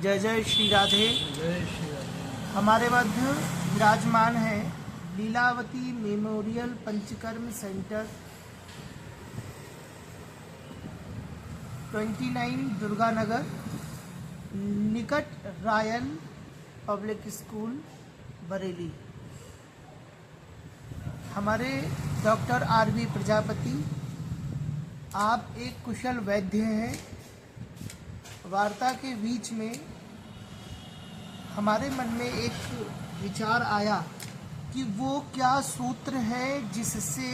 जय जय श्री राधे। जय श्री राधे। हमारे मध्य विराजमान है लीलावती मेमोरियल पंचकर्म सेंटर 29 दुर्गा नगर निकट रॉयल पब्लिक स्कूल बरेली। हमारे डॉक्टर आर.वी. प्रजापति, आप एक कुशल वैद्य हैं। वार्ता के बीच में हमारे मन में एक विचार आया कि वो क्या सूत्र है जिससे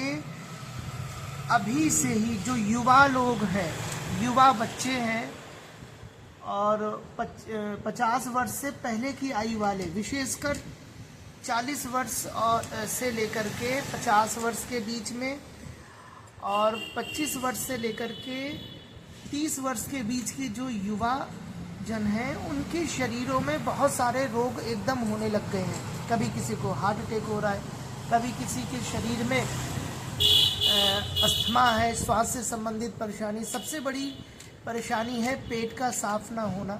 अभी से ही जो युवा लोग हैं, युवा बच्चे हैं और 50 वर्ष से पहले की आयु वाले, विशेषकर 40 वर्ष और से लेकर के 50 वर्ष के बीच में और 25 वर्ष से लेकर के 30 वर्ष के बीच के जो युवा जन हैं, उनके शरीरों में बहुत सारे रोग एकदम होने लग गए हैं। कभी किसी को हार्ट अटैक हो रहा है, कभी किसी के शरीर में अस्थमा है, श्वास से संबंधित परेशानी। सबसे बड़ी परेशानी है पेट का साफ ना होना।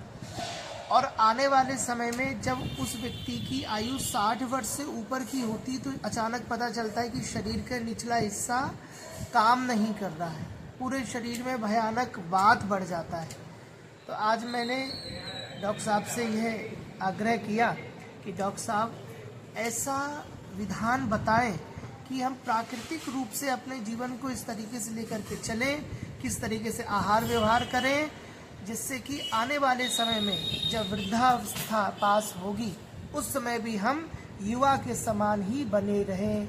और आने वाले समय में जब उस व्यक्ति की आयु 60 वर्ष से ऊपर की होती तो अचानक पता चलता है कि शरीर का निचला हिस्सा काम नहीं कर रहा है, पूरे शरीर में भयानक वात बढ़ जाता है। तो आज मैंने डॉक्टर साहब से यह आग्रह किया कि डॉक्टर साहब ऐसा विधान बताएं कि हम प्राकृतिक रूप से अपने जीवन को इस तरीके से लेकर के चलें, किस तरीके से आहार व्यवहार करें, जिससे कि आने वाले समय में जब वृद्धावस्था पास होगी उस समय भी हम युवा के समान ही बने रहें।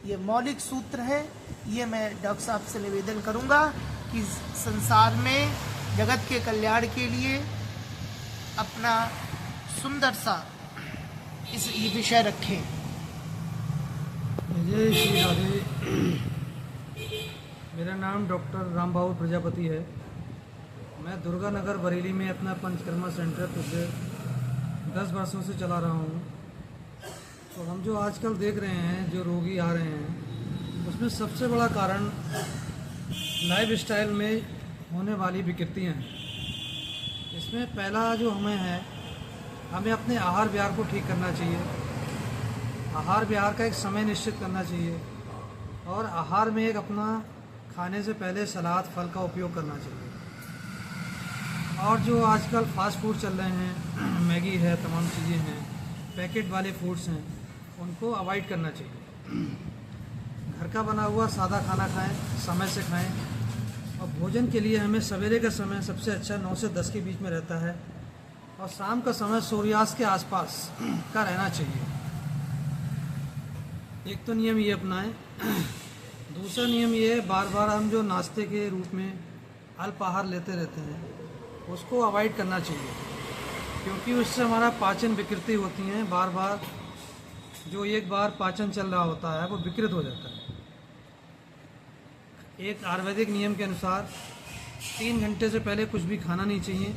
ये मौलिक सूत्र है। ये मैं डॉक्टर साहब से निवेदन करूंगा कि संसार में जगत के कल्याण के लिए अपना सुंदर सा इस विषय रखें। जय श्री राधे। मेरा नाम डॉक्टर रामबाबू प्रजापति है। मैं दुर्गा नगर बरेली में अपना पंचकर्मा सेंटर पिछले 10 वर्षों से चला रहा हूँ। तो हम जो आजकल देख रहे हैं, जो रोगी आ रहे हैं, उसमें सबसे बड़ा कारण लाइफ स्टाइल में होने वाली विकृतियाँ हैं। इसमें पहला जो हमें अपने आहार विहार को ठीक करना चाहिए। आहार विहार का एक समय निश्चित करना चाहिए और आहार में एक अपना खाने से पहले सलाद फल का उपयोग करना चाहिए। और जो आजकल फास्ट फूड चल रहे हैं, मैगी है, तमाम चीज़ें हैं, पैकेट वाले फूड्स हैं, उनको अवॉइड करना चाहिए। घर का बना हुआ सादा खाना खाएं, समय से खाएं। और भोजन के लिए हमें सवेरे का समय सबसे अच्छा 9 से 10 के बीच में रहता है और शाम का समय सूर्यास्त के आसपास का रहना चाहिए। एक तो नियम ये अपनाएं। दूसरा नियम ये है, बार बार हम जो नाश्ते के रूप में अल्पाहार लेते रहते हैं उसको अवॉइड करना चाहिए, क्योंकि उससे हमारा पाचन विकृति होती हैं। बार बार जो एक बार पाचन चल रहा होता है वो विकृत हो जाता है। एक आयुर्वेदिक नियम के अनुसार 3 घंटे से पहले कुछ भी खाना नहीं चाहिए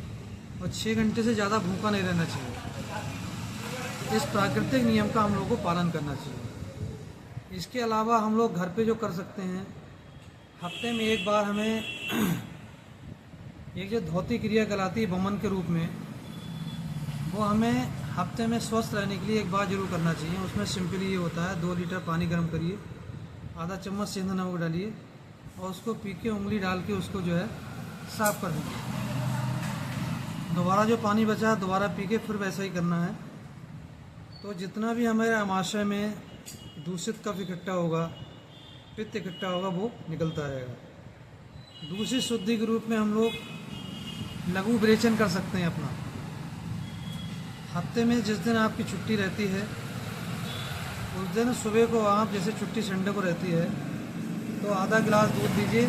और 6 घंटे से ज़्यादा भूखा नहीं रहना चाहिए। इस प्राकृतिक नियम का हम लोग को पालन करना चाहिए। इसके अलावा हम लोग घर पे जो कर सकते हैं, हफ्ते में एक बार हमें एक जो धौती क्रिया कहलाती है वमन के रूप में, वो हमें हफ्ते में स्वस्थ रहने के लिए एक बार जरूर करना चाहिए। उसमें सिंपली ये होता है, 2 लीटर पानी गर्म करिए, आधा चम्मच सेंधा नमक डालिए और उसको पी के उंगली डाल के उसको जो है साफ कर दीजिए। दोबारा जो पानी बचा है दोबारा पी के फिर वैसा ही करना है। तो जितना भी हमारे आमाशय में दूषित कफ इकट्ठा होगा, पित्त इकट्ठा होगा, वो निकलता रहेगा। दूसरी शुद्धि के रूप में हम लोग लघु विरेचन कर सकते हैं अपना। हफ्ते में जिस दिन आपकी छुट्टी रहती है उस दिन सुबह को आप, जैसे छुट्टी संडे को रहती है, तो आधा गिलास दूध दीजिए,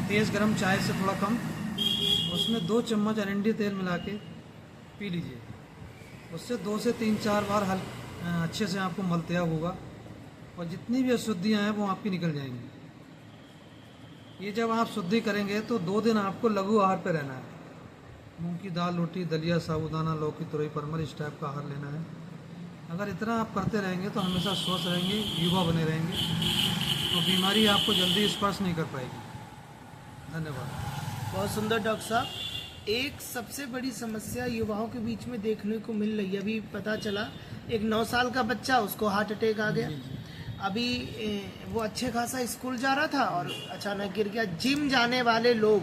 तेज़ गर्म चाय से थोड़ा कम, उसमें 2 चम्मच अरंडी तेल मिला के पी लीजिए। उससे 2 से 3-4 बार अच्छे से आपको मलत्याग होगा और जितनी भी अशुद्धियाँ हैं वो आपकी निकल जाएंगी। ये जब आप शुद्धि करेंगे तो 2 दिन आपको लघु आहार पे रहना है। मूंग की दाल, रोटी, दलिया, साबूदाना, लौकी, तुरई, परमल, इस टाइप का आहार लेना है। अगर इतना आप करते रहेंगे तो हमेशा स्वस्थ रहेंगे, युवा बने रहेंगे, तो बीमारी आपको जल्दी स्पर्श नहीं कर पाएगी। धन्यवाद। बहुत सुंदर डॉक्टर साहब। एक सबसे बड़ी समस्या युवाओं के बीच में देखने को मिल रही है। अभी पता चला एक 9 साल का बच्चा, उसको हार्ट अटैक आ गया। अभी वो अच्छे खासा स्कूल जा रहा था और अचानक गिर गया। जिम जाने वाले लोग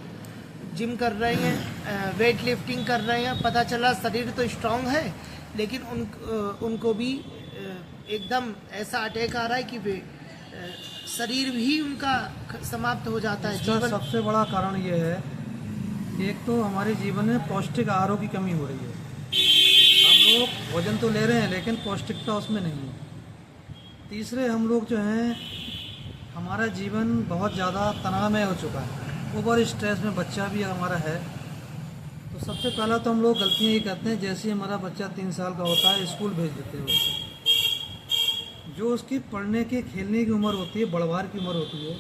जिम कर रहे हैं, वेट लिफ्टिंग कर रहे हैं, पता चला शरीर तो स्ट्रांग है लेकिन उनको भी एकदम ऐसा अटैक आ रहा है कि वे शरीर भी उनका समाप्त हो जाता है। इसका सबसे बड़ा कारण ये है, एक तो हमारे जीवन में पौष्टिक आहारों की कमी हो रही है। हम लोग भोजन तो ले रहे हैं लेकिन पौष्टिकता उसमें नहीं है। तीसरे, हम लोग जो हैं, हमारा जीवन बहुत ज़्यादा तनावमय हो चुका है, ओवर स्ट्रेस में बच्चा भी हमारा है। तो सबसे पहला तो हम लोग गलतियाँ ये करते हैं, जैसे ही हमारा बच्चा 3 साल का होता है स्कूल भेज देते हैं उसको। जो उसकी पढ़ने की, खेलने की उम्र होती है, बढ़वार की उम्र होती है,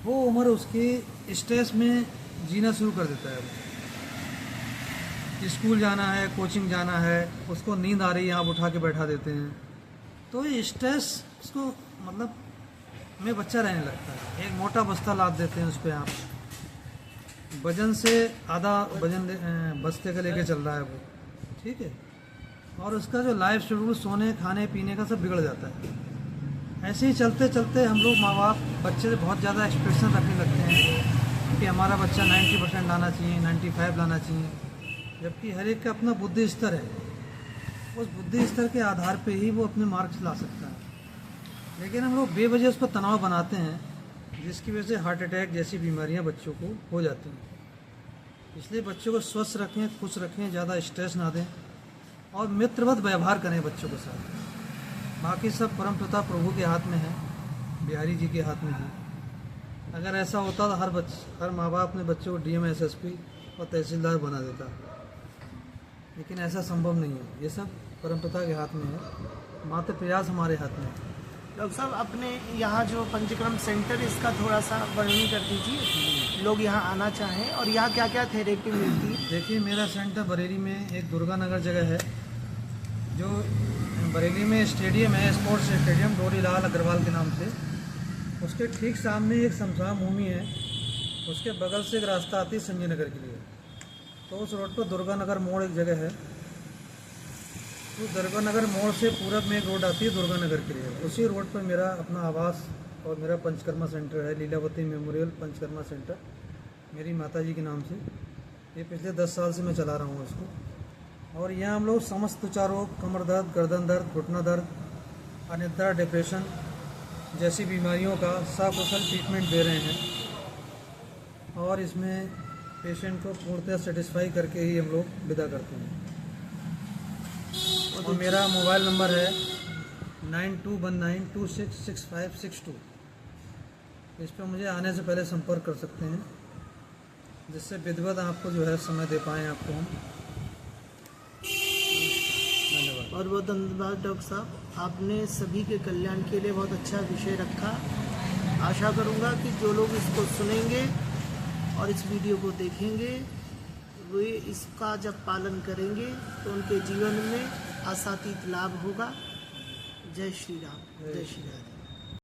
वो उम्र उसकी स्ट्रेस में जीना शुरू कर देता है। स्कूल जाना है, कोचिंग जाना है, उसको नींद आ रही है, आप उठा के बैठा देते हैं, तो ये स्ट्रेस उसको मतलब में बच्चा रहने लगता है। एक मोटा बस्ता लाद देते हैं उस पर, आप वजन से आधा वजन बस्ते का लेके चल रहा है वो, ठीक है, और उसका जो लाइफ शेड्यूल, सोने खाने पीने का सब बिगड़ जाता है। ऐसे ही चलते चलते हम लोग माँ बाप बच्चे से बहुत ज़्यादा एक्सपेक्टेशन रखने लगते हैं कि हमारा बच्चा 90% लाना चाहिए, 95 लाना चाहिए, जबकि हर एक का अपना बुद्धि स्तर है। उस बुद्धि स्तर के आधार पे ही वो अपने मार्क्स ला सकता है। लेकिन हम लोग बेवजह उस पर तनाव बनाते हैं, जिसकी वजह से हार्ट अटैक जैसी बीमारियां बच्चों को हो जाती हैं। इसलिए बच्चों को स्वस्थ रखें, खुश रखें, ज़्यादा स्ट्रेस ना दें और मित्रवत व्यवहार करें बच्चों के साथ। बाकी सब परमपिता प्रभु के हाथ में है, बिहारी जी के हाथ में है। अगर ऐसा होता तो हर माँ बाप अपने बच्चों को डीएम, एसएसपी और तहसीलदार बना देता, लेकिन ऐसा संभव नहीं है। ये सब परमपिता के हाथ में है, मात्र प्रयास हमारे हाथ में है। डॉक्टर साहब, अपने यहाँ जो पंचक्रम सेंटर, इसका थोड़ा सा वर्णन कर दीजिए, लोग यहाँ आना चाहें और यहाँ क्या क्या थेरेपी मिलती है। देखिए, मेरा सेंटर बरेली में एक दुर्गा नगर जगह है, जो बरेली में स्टेडियम है, स्पोर्ट्स स्टेडियम डोरीलाल अग्रवाल के नाम से। उसके ठीक सामने एक शमशान भूमि है, उसके बगल से एक रास्ता आती है संजय नगर के लिए। तो उस रोड पर दुर्गा नगर मोड़ एक जगह है, तो दुर्गा नगर मोड़ से पूरब में एक रोड आती है दुर्गा नगर के लिए। उसी रोड पर मेरा अपना आवास और मेरा पंचकर्मा सेंटर है, लीलावती मेमोरियल पंचकर्मा सेंटर, मेरी माता जी के नाम से। ये पिछले 10 साल से मैं चला रहा हूँ इसको। और यहाँ हम लोग समस्त त्वचा रोग, कमर दर्द, गर्दन दर्द, घुटना दर्द, अनिद्रा, डिप्रेशन जैसी बीमारियों का सकुशल ट्रीटमेंट दे रहे हैं। और इसमें पेशेंट को पूर्णतः सेटिस्फाई करके ही हम लोग विदा करते हैं। और मेरा मोबाइल नंबर है 9219266562। इस पर मुझे आने से पहले संपर्क कर सकते हैं, जिससे विधिवत आपको जो है समय दे पाएँ आपको हम। धन्यवाद। बहुत बहुत धन्यवाद डॉक्टर साहब, आपने सभी के कल्याण के लिए बहुत अच्छा विषय रखा। आशा करूँगा कि जो लोग इसको सुनेंगे और इस वीडियो को देखेंगे, वे इसका जब पालन करेंगे तो उनके जीवन में आशातीत लाभ होगा। जय श्री राम, जय श्री राम।